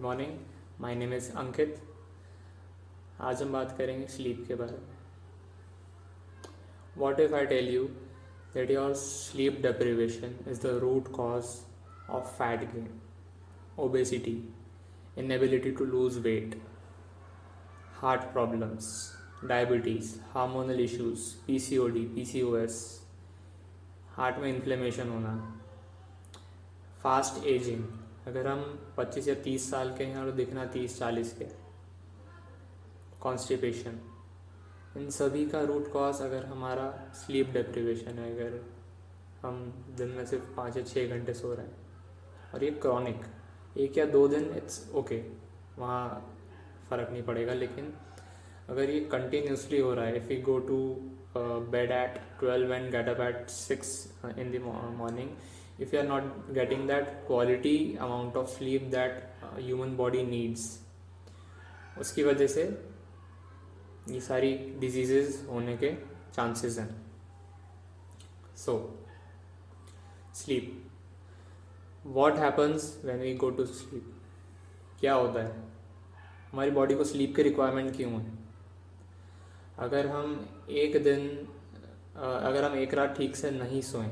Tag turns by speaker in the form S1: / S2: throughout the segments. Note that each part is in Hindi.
S1: Morning. My name is Ankit. आज हम बात करेंगे स्लीप के बारे में। What if I tell you that your sleep deprivation is the root cause of fat gain, obesity, inability to lose weight, heart problems, diabetes, hormonal issues, PCOD, PCOS, heart में इन्फ्लेमेशन होना, फास्ट एजिंग, अगर हम 25 या 30 साल के हैं और दिखना 30-40 के, कॉन्स्टिपेशन, इन सभी का रूट कॉज अगर हमारा स्लीप डेप्रिवेशन है, अगर हम दिन में सिर्फ 5 या 6 घंटे सो रहे हैं और ये क्रॉनिक 1 या 2 दिन इट्स ओके, वहाँ फ़र्क नहीं पड़ेगा। लेकिन अगर ये कंटिन्यूसली हो रहा है, if you go to bed at 12 and get up at 6 in the morning, if you are not getting that quality amount of sleep that human body needs, उसकी वजह से ये सारी डिजीज़ेस होने के चांसेस हैं। So sleep, what happens when we go to sleep? क्या होता है? हमारी बॉडी को स्लीप की रिक्वायरमेंट क्यों है? अगर हम एक रात ठीक से नहीं सोएं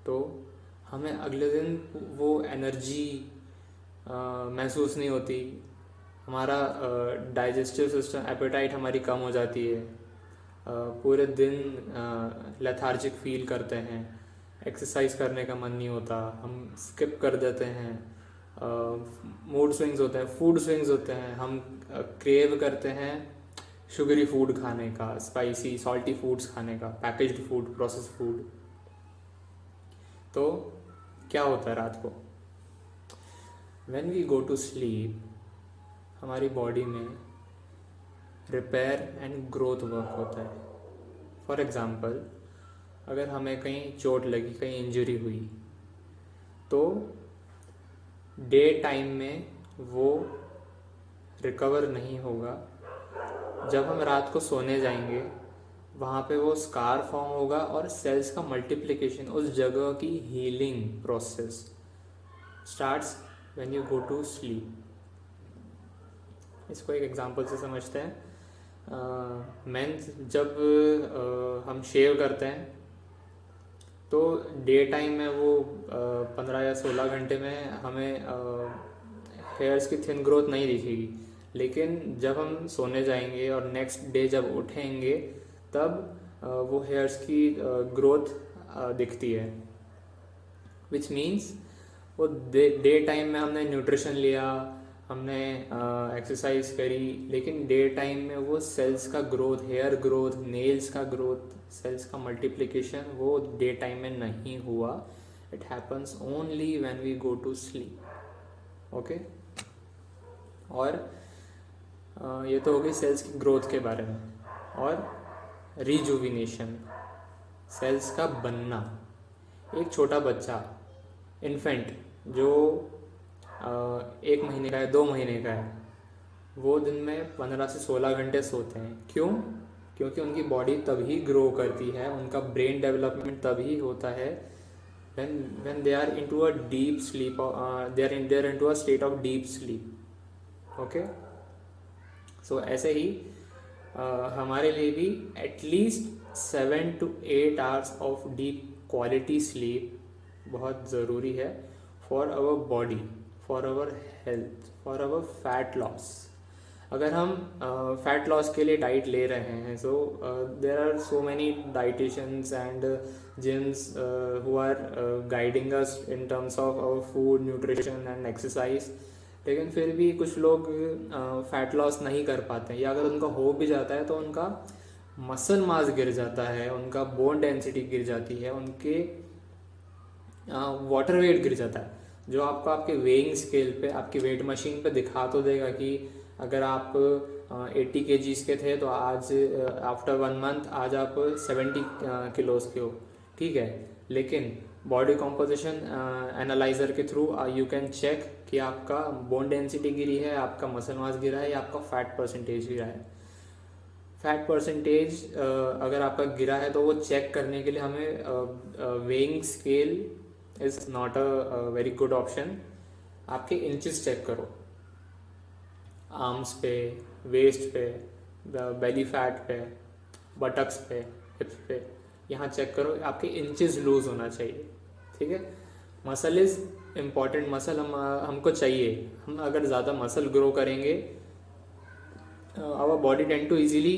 S1: तो हमें अगले दिन वो एनर्जी महसूस नहीं होती, हमारा डाइजेस्टिव सिस्टम, एपेटाइट हमारी कम हो जाती है, पूरे दिन लेथार्जिक फील करते हैं, एक्सरसाइज करने का मन नहीं होता, हम स्किप कर देते हैं, मूड स्विंग्स होते हैं, फूड स्विंग्स होते हैं, हम क्रेव करते हैं शुगरी फूड खाने का, स्पाइसी सॉल्टी फूड्स खाने का, पैकेज्ड फूड, प्रोसेस फूड। तो क्या होता है रात को? When we go to sleep, हमारी बॉडी में रिपेयर एंड ग्रोथ वर्क होता है। फॉर एग्ज़ाम्पल, अगर हमें कहीं चोट लगी, कहीं इंजरी हुई, तो डे टाइम में वो रिकवर नहीं होगा। जब हम रात को सोने जाएंगे, वहाँ पे वो स्कार फॉर्म होगा और सेल्स का मल्टीप्लिकेशन, उस जगह की healing process starts when you go to sleep. इसको एक एग्जांपल से समझते हैं। मेंस जब हम शेव करते हैं तो डे टाइम में वो 15 या 16 घंटे में हमें हेयर्स की थिन ग्रोथ नहीं दिखेगी, लेकिन जब हम सोने जाएंगे और नेक्स्ट डे जब उठेंगे तब वो हेयर्स की ग्रोथ दिखती है। विच मीन्स वो डे टाइम में हमने न्यूट्रिशन लिया, हमने एक्सरसाइज करी, लेकिन डे टाइम में वो सेल्स का ग्रोथ, हेयर ग्रोथ, नेल्स का ग्रोथ, सेल्स का मल्टीप्लिकेशन वो डे टाइम में नहीं हुआ। It happens only when we go to sleep. Okay, और ये तो हो गई सेल्स की ग्रोथ के बारे में। और रिजुविनेशन, सेल्स का बनना। एक छोटा बच्चा, इन्फेंट, जो 1 महीने का है, 2 महीने का है, वो दिन में 15 से 16 घंटे सोते हैं। क्यों? क्योंकि उनकी बॉडी तभी ग्रो करती है, उनका ब्रेन डेवलपमेंट तभी होता है when they are into a deep sleep, they are into a state of deep sleep. Okay, so ऐसे ही हमारे लिए भी at least 7 to 8 hours of deep quality sleep बहुत ज़रूरी है for our body, for our health, for our fat loss. अगर हम फैट लॉस के लिए डाइट ले रहे हैं, so there are so many dietitians and gyms who are guiding us in terms of our food, nutrition and exercise, लेकिन फिर भी कुछ लोग फैट लॉस नहीं कर पाते हैं, या अगर उनका हो भी जाता है तो उनका मसल मास गिर जाता है, उनका बोन डेंसिटी गिर जाती है, उनके वाटर वेट गिर जाता है, जो आपको आपके वेइंग स्केल पे, आपकी वेट मशीन पे दिखा तो देगा कि अगर आप 80 kgs के थे तो आज आफ्टर 1 month आज आप 70 किलोज के हो, ठीक है। लेकिन बॉडी कॉम्पोजिशन एनालाइजर के थ्रू यू कैन चेक कि आपका बोन डेंसिटी गिरी है, आपका मसल मास गिरा है, या आपका फैट परसेंटेज गिरा है। फैट परसेंटेज अगर आपका गिरा है तो वो चेक करने के लिए हमें weighing scale is not a very good option. आपके इंचेस चेक करो, आर्म्स पे, वेस्ट पे, बेली फैट पे, बटक्स पे, हिप्स पे, यहाँ चेक करो, आपके इंचेस लूज होना चाहिए, ठीक है। मसल इज़ इम्पॉर्टेंट, मसल हमको चाहिए। हम अगर ज़्यादा मसल ग्रो करेंगे, our body tend to easily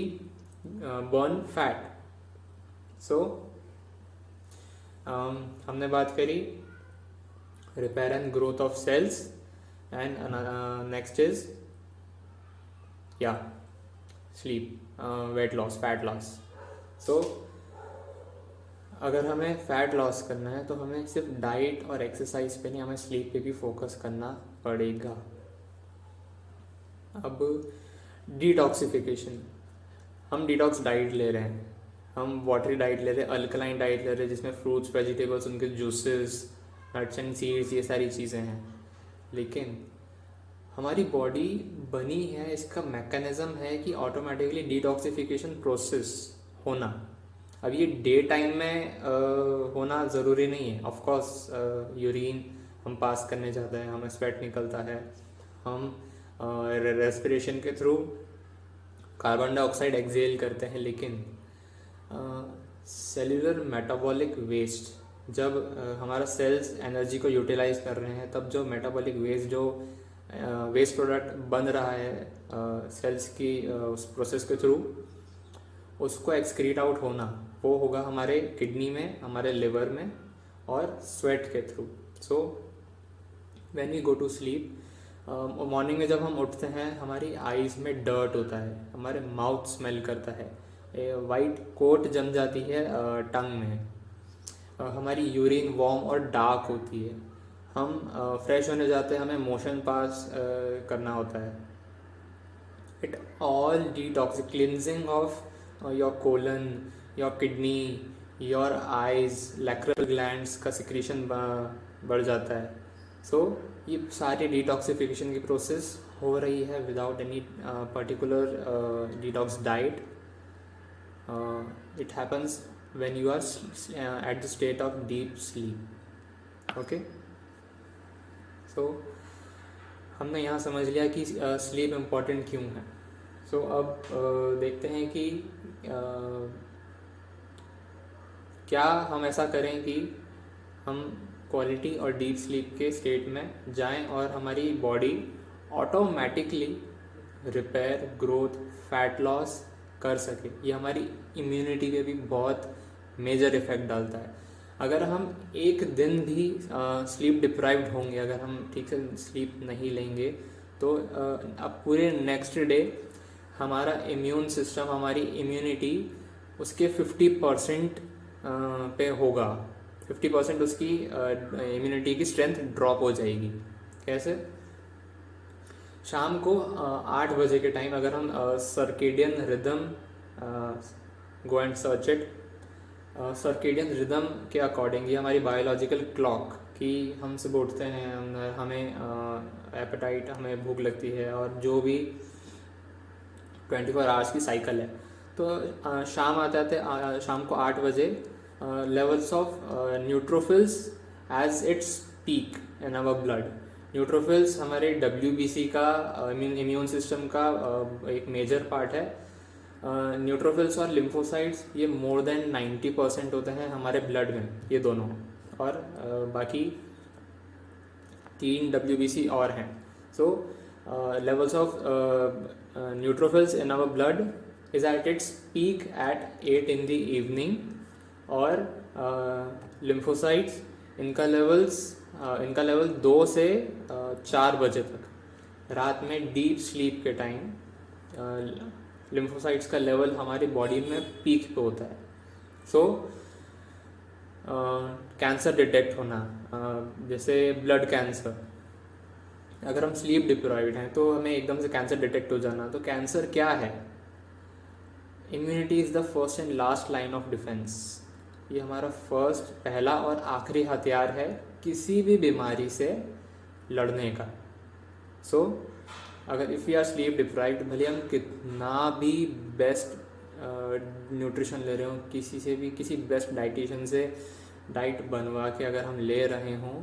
S1: burn fat. So हमने बात करी repair and growth of cells, and next is या sleep, weight loss, fat loss. So अगर हमें फैट लॉस करना है तो हमें सिर्फ डाइट और एक्सरसाइज पे नहीं, हमें स्लीप पे भी फोकस करना पड़ेगा। अब डिटॉक्सिफिकेशन, हम डिटॉक्स डाइट ले रहे हैं, हम वाटरी डाइट ले रहे हैं, अल्कलाइन डाइट ले रहे हैं, जिसमें फ्रूट्स, वेजिटेबल्स, उनके जूसेस, नट्स एंड सीड्स, ये सारी चीज़ें हैं। लेकिन हमारी बॉडी बनी है, इसका मैकेनिज्म है कि ऑटोमेटिकली डिटॉक्सिफिकेशन प्रोसेस होना। अब ये डे टाइम में होना ज़रूरी नहीं है। ऑफ कोर्स यूरिन हम पास करने जाते हैं, हमें स्वेट निकलता है, हम रेस्पिरेशन के थ्रू कार्बन डाइऑक्साइड एक्सेल करते हैं, लेकिन सेल्यूलर मेटाबॉलिक वेस्ट, जब हमारा सेल्स एनर्जी को यूटिलाइज कर रहे हैं, तब जो मेटाबॉलिक वेस्ट, जो वेस्ट प्रोडक्ट बन रहा है सेल्स की उस प्रोसेस के थ्रू, उसको एक्सक्रीट आउट होना, वो होगा हमारे किडनी में, हमारे लिवर में, और स्वेट के through. So when we go to sleep, morning में जब हम उठते हैं, हमारी आईज में डर्ट होता है, हमारे माउथ स्मेल करता है, वाइट कोट जम जाती है टंग में, हमारी यूरिन वार्म और डार्क होती है, हम फ्रेश होने जाते हैं, हमें मोशन पास करना होता है। It all detox, cleansing of your colon, your kidney, your eyes, lacrimal glands का सिक्रीशन बढ़ जाता है। सो ये सारी डिटॉक्सिफिकेशन की प्रोसेस हो रही है without any particular detox diet. It happens when you are at the state of deep sleep. Okay, so हमने यहाँ समझ लिया कि स्लीप इम्पॉर्टेंट क्यों है। सो अब देखते हैं कि क्या हम ऐसा करें कि हम क्वालिटी और डीप स्लीप के स्टेट में जाएं और हमारी body automatically repair, growth, fat loss कर सके। ये हमारी इम्यूनिटी पे भी बहुत मेजर इफेक्ट डालता है। अगर हम एक दिन भी स्लीप डिप्राइव्ड होंगे, अगर हम ठीक से स्लीप नहीं लेंगे, तो अब पूरे नेक्स्ट डे हमारा इम्यून सिस्टम, हमारी इम्यूनिटी उसके 50% पे होगा। 50% उसकी इम्यूनिटी की स्ट्रेंथ ड्रॉप हो जाएगी। कैसे? शाम को 8 बजे के टाइम अगर हम circadian rhythm, go and search it, circadian rhythm के अकॉर्डिंग, ये हमारी बायोलॉजिकल क्लॉक कि हम सुबह उठते हैं, हमें एपेटाइट, हमें भूख लगती है, और जो भी 24 आवर्स की साइकिल है। तो शाम आते शाम को 8 बजे levels of neutrophils is its peak in our blood. Neutrophils हमारे WBC का, इम्यून सिस्टम का एक मेजर पार्ट है। न्यूट्रोफिल्स और लिम्फोसाइट्स ये मोर देन 90% होते हैं हमारे ब्लड में, ये दोनों, और बाकी 3 WBC और हैं। So levels of neutrophils in our blood is at its peak at 8 in the evening, और लिम्फोसाइट्स इनका लेवल 2 से 4 बजे तक, रात में डीप स्लीप के टाइम लिम्फोसाइट्स का लेवल हमारी बॉडी में पीक पे होता है। सो कैंसर डिटेक्ट होना, जैसे ब्लड कैंसर, अगर हम स्लीप डिप्राइव्ड हैं तो हमें एकदम से कैंसर डिटेक्ट हो जाना। तो कैंसर क्या है? Immunity is the first and last line of defence. ये हमारा पहला और आखिरी हथियार है किसी भी बीमारी से लड़ने का। सो अगर if you are sleep deprived, भले हम कितना भी बेस्ट न्यूट्रिशन ले रहे हों, किसी बेस्ट डाइटिशियन से डाइट बनवा के अगर हम ले रहे हों,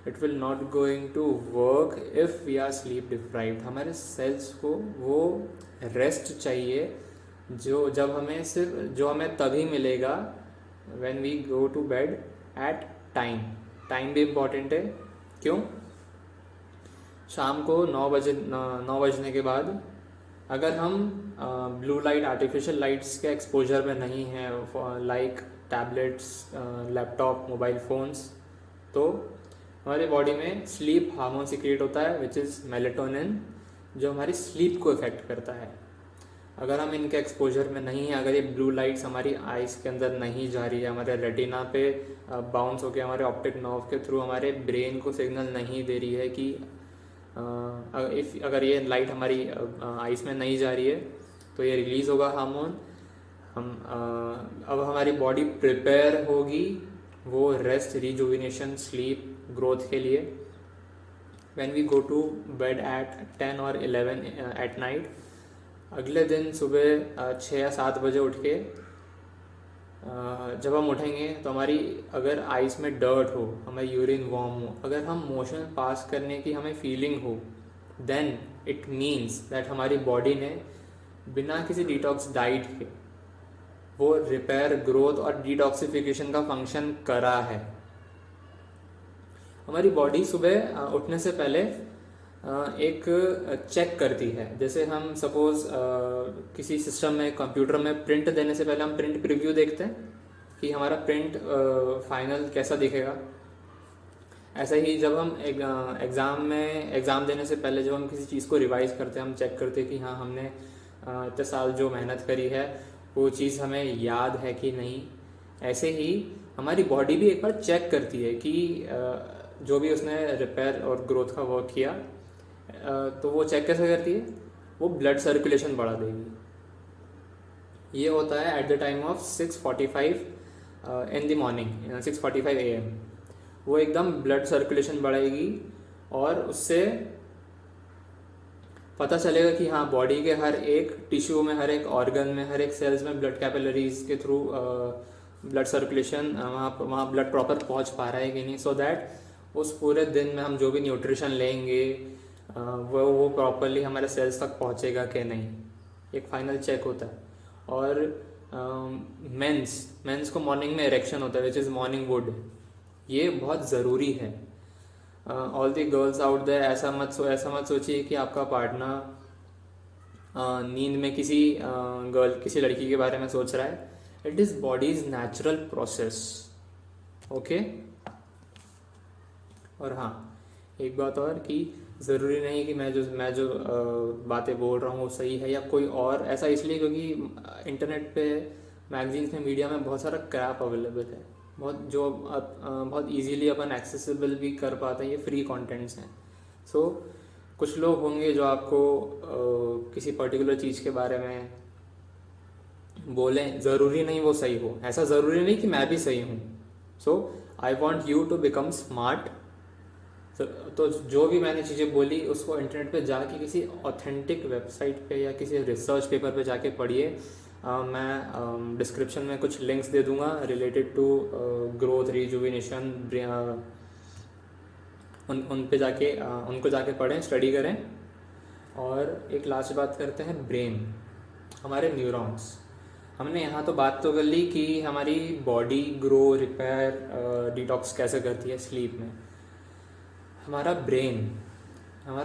S1: it will not going to work if we are sleep deprived. हमारे सेल्स को वो रेस्ट चाहिए जो हमें तभी मिलेगा when we go to bed at time. Time भी इम्पॉर्टेंट है। क्यों? शाम को 9 बजने के बाद अगर हम ब्लू लाइट, आर्टिफिशियल लाइट्स के एक्सपोजर में नहीं हैं, like tablets, laptop, mobile phones, तो हमारे बॉडी में स्लीप हार्मोन सिक्रिएट होता है विच इज़ मेलेटोनिन, जो हमारी स्लीप को इफ़ेक्ट करता है। अगर हम इनके एक्सपोजर में नहीं हैं, अगर ये ब्लू लाइट्स हमारी आइज़ के अंदर नहीं जा रही है, हमारे रेटिना पे बाउंस होकर हमारे ऑप्टिक नर्व के थ्रू हमारे ब्रेन को सिग्नल नहीं दे रही है कि अगर ये लाइट हमारी आइज़ में नहीं जा रही है तो ये रिलीज़ होगा हार्मोन। अब हमारी बॉडी प्रिपेयर होगी वो रेस्ट, रिजुविनेशन, स्लीप, ग्रोथ के लिए। When we go to bed at 10 और 11 एट नाइट, अगले दिन सुबह 6 या 7 बजे उठ के जब हम उठेंगे तो हमारी अगर आइज़ में डर्ट हो, हमारी यूरिन वार्म हो, अगर हम मोशन पास करने की हमें फीलिंग हो, देन इट मीन्स दैट हमारी बॉडी ने बिना किसी डिटॉक्स डाइट के वो रिपेयर, ग्रोथ और डिटॉक्सिफिकेशन का फंक्शन करा है। हमारी बॉडी सुबह उठने से पहले एक चेक करती है। जैसे हम सपोज किसी सिस्टम में, कंप्यूटर में प्रिंट देने से पहले हम प्रिंट प्रीव्यू देखते हैं कि हमारा प्रिंट फाइनल कैसा दिखेगा। ऐसे ही जब हम एग्ज़ाम देने से पहले जब हम किसी चीज़ को रिवाइज करते हैं, हम चेक करते हैं कि हाँ, हमने इतने साल जो मेहनत करी है वो चीज़ हमें याद है कि नहीं। ऐसे ही हमारी बॉडी भी एक बार चेक करती है कि जो भी उसने रिपेयर और ग्रोथ का वर्क किया, तो वो चेक कैसे करती है? वो ब्लड सर्कुलेशन बढ़ा देगी। ये होता है at the time of 6:45 in the morning, 6:45 AM। वो एकदम ब्लड सर्कुलेशन बढ़ाएगी और उससे पता चलेगा कि हाँ, बॉडी के हर एक टिश्यू में, हर एक ऑर्गन में, हर एक सेल्स में ब्लड कैपिलरीज के थ्रू ब्लड सर्कुलेशन वहाँ ब्लड प्रॉपर पहुँच पा रहा है कि नहीं, सो दैट उस पूरे दिन में हम जो भी न्यूट्रिशन लेंगे वो प्रॉपरली हमारे सेल्स तक पहुँचेगा कि नहीं। एक फाइनल चेक होता है। और मेंस को मॉर्निंग में इरेक्शन होता है विच इज़ मॉर्निंग वुड। ये बहुत ज़रूरी है। All the girls out there, ऐसा मत सोचिए कि आपका पार्टनर नींद में किसी लड़की के बारे में सोच रहा है। It is bodies natural process. Okay. और हाँ, एक बात और कि ज़रूरी नहीं कि मैं जो बातें बोल रहा हूँ वो सही है या कोई और। ऐसा इसलिए क्योंकि इंटरनेट पे, मैगजीन्स में, मीडिया में बहुत सारा क्रैप अवेलेबल है, बहुत इजीली अपन एक्सेसिबल भी कर पाते हैं। ये फ्री कंटेंट्स हैं। सो कुछ लोग होंगे जो आपको किसी पर्टिकुलर चीज़ के बारे में बोलें, ज़रूरी नहीं वो सही हो। ऐसा ज़रूरी नहीं कि मैं भी सही हूँ। So I want you to become smart. तो जो भी मैंने चीज़ें बोली उसको इंटरनेट पे जाके किसी ऑथेंटिक वेबसाइट पे या किसी रिसर्च पेपर पे जाके पढ़िए। मैं डिस्क्रिप्शन में कुछ लिंक्स दे दूंगा रिलेटेड टू ग्रोथ, रिजुविनेशन, उनको जाके पढ़ें, स्टडी करें। और एक लास्ट बात करते हैं, ब्रेन, हमारे न्यूरॉन्स। हमने यहाँ तो बात तो कर ली कि हमारी बॉडी ग्रो, रिपेयर, डिटॉक्स कैसे करती है स्लीप में। हमारा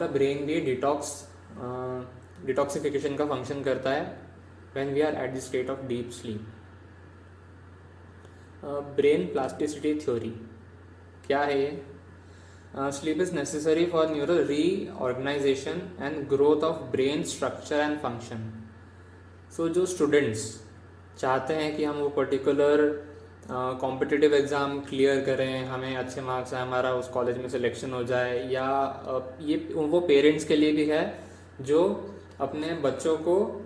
S1: ब्रेन भी डिटॉक्सिफिकेशन का फंक्शन करता है when we are at the state of deep sleep. Brain plasticity theory क्या है ये? Sleep is necessary for neural reorganisation and growth of brain structure and function. So जो स्टूडेंट्स चाहते हैं कि हम वो पर्टिकुलर कॉम्पिटिटिव एग्ज़ाम क्लियर करें, हमें अच्छे मार्क्स आए, हमारा उस कॉलेज में सिलेक्शन हो जाए, या ये वो पेरेंट्स के लिए भी है जो अपने बच्चों को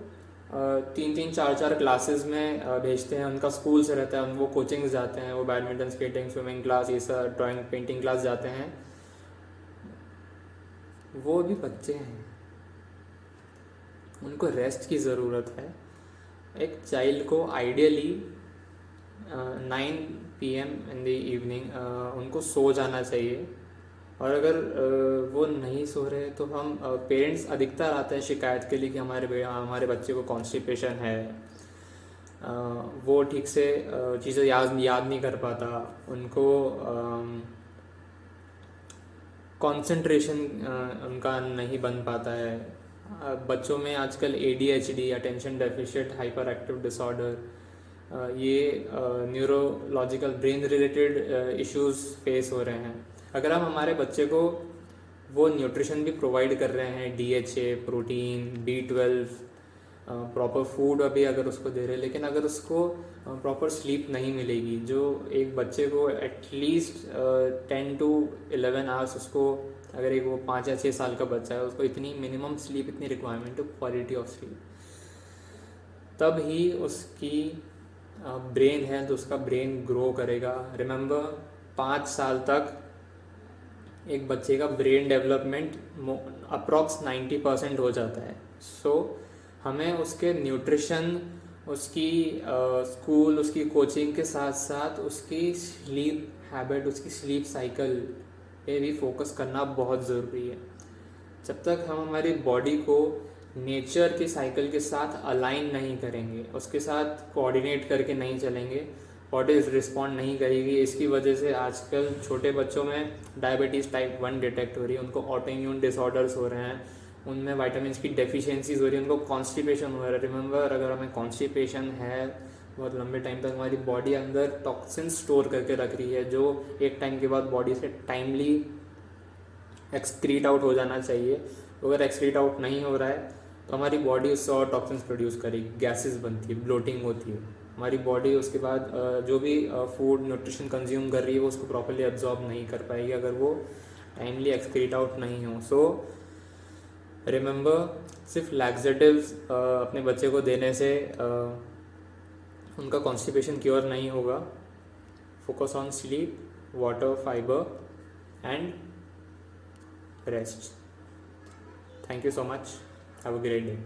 S1: 3-3, 4-4 क्लासेस में भेजते हैं। उनका स्कूल से रहता है, वो कोचिंग जाते हैं, वो बैडमिंटन, स्केटिंग, स्विमिंग क्लास, ये सब ड्राइंग, पेंटिंग क्लास जाते हैं। वो भी बच्चे हैं, उनको रेस्ट की ज़रूरत है। एक चाइल्ड को ideally 9 PM in the evening उनको सो जाना चाहिए। और अगर वो नहीं सो रहे तो हम पेरेंट्स अधिकतर आते हैं शिकायत के लिए कि हमारे बच्चे को कॉन्स्टिपेशन है, वो ठीक से चीज़ें याद नहीं कर पाता, उनको कंसंट्रेशन उनका नहीं बन पाता है। बच्चों में आजकल ADHD, attention deficient hyperactive disorder, ये neurological brain related issues face हो रहे हैं। अगर हम हमारे बच्चे को वो न्यूट्रिशन भी प्रोवाइड कर रहे हैं, DHA, protein, B12, proper food अभी अगर उसको दे रहे हैं, लेकिन अगर उसको प्रॉपर स्लीप नहीं मिलेगी, जो एक बच्चे को एटलीस्ट 10 to 11 आवर्स, उसको अगर एक वो 5 या 6 साल का बच्चा है, उसको इतनी मिनिमम स्लीप, इतनी रिक्वायरमेंट है, क्वालिटी ऑफ स्लीप, तब ही उसकी ब्रेन है तो उसका ब्रेन ग्रो करेगा। रिमेंबर, 5 साल तक एक बच्चे का ब्रेन डेवलपमेंट अप्रॉक्स 90% हो जाता है। सो हमें उसके न्यूट्रिशन, उसकी स्कूल, उसकी कोचिंग के साथ साथ उसकी स्लीप हैबिट, उसकी स्लीप साइकिल पे भी फोकस करना बहुत ज़रूरी है। जब तक हम हमारी बॉडी को नेचर के साइकिल के साथ अलाइन नहीं करेंगे, उसके साथ कोऑर्डिनेट करके नहीं चलेंगे, बॉडी रिस्पॉन्ड नहीं करेगी। इसकी वजह से आजकल छोटे बच्चों में डायबिटीज़ टाइप 1 डिटेक्ट हो रही है, उनको ऑटो इम्यून डिसऑर्डर्स हो रहे हैं, उनमें वाइटामिन की डेफिशिएंसीज हो रही है, उनको कॉन्स्टिपेशन हो रहा है। रिमेंबर, अगर हमें कॉन्स्टिपेशन है, बहुत लंबे टाइम तक हमारी बॉडी अंदर टॉक्सिन स्टोर करके रख रही है, जो एक टाइम के बाद बॉडी से टाइमली एक्सक्रीट आउट हो जाना चाहिए। अगर एक्सक्रीट आउट नहीं हो रहा है तो हमारी बॉडी उससे और टॉक्सिन्स प्रोड्यूस करेगी, गैसेस बनती है, ब्लोटिंग होती है। हमारी बॉडी उसके बाद जो भी फूड न्यूट्रिशन कंज्यूम कर रही है वो उसको प्रॉपरली एब्जॉर्ब नहीं कर पाएगी अगर वो टाइमली एक्सक्रीट आउट नहीं हो। सो रिमेंबर, सिर्फ लैक्सेटिव्स अपने बच्चे को देने से उनका कॉन्स्टिपेशन क्योर नहीं होगा। Focus on sleep, water, fibre and rest. Thank you so much. Have a great day.